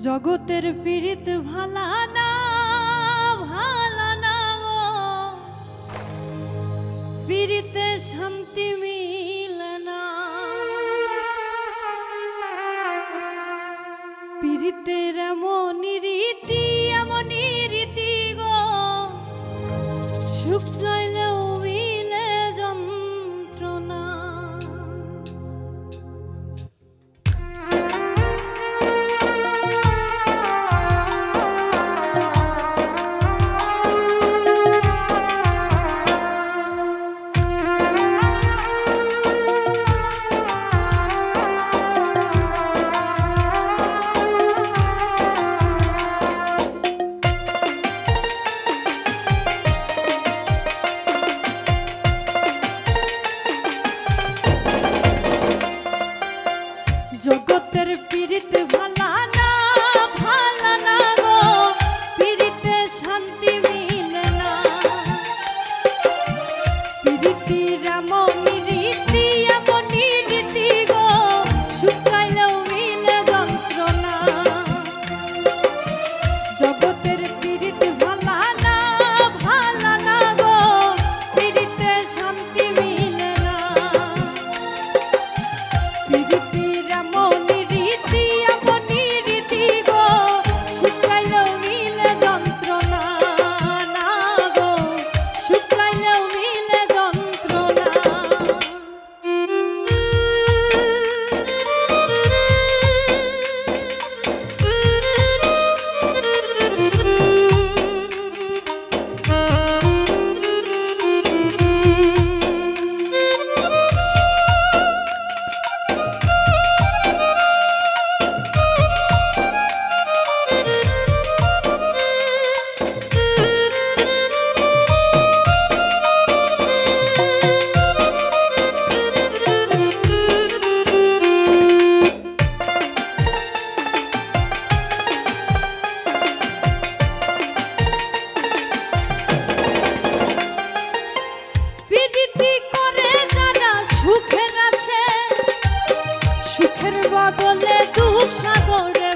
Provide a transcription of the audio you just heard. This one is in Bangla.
জগতের পীড়িত ভালা না গো, পীড়িতে শান্তি মিলে না। পীড়িতের এমনই রীতি গো, সুখ চাইলেও মিলে যন্ত্রণা। জগতের পীড়িত ভালা না গো, পীড়িতে শান্তি মিলে না। পীড়িতির এমনই রীতি গো, সুখ চাইলেও মিলে যন্ত্রণা। জগতের পীড়িত ভালা না গো, পীড়িতে শান্তি মিলে না। পীড়িতির এমনই রীতি গো, সুখ চাইলেও মিলে যন্ত্রণা না গো, সুখ চাইলেও মিলে যন্ত্রণা। সুখের বদলে দুঃখ সাগরে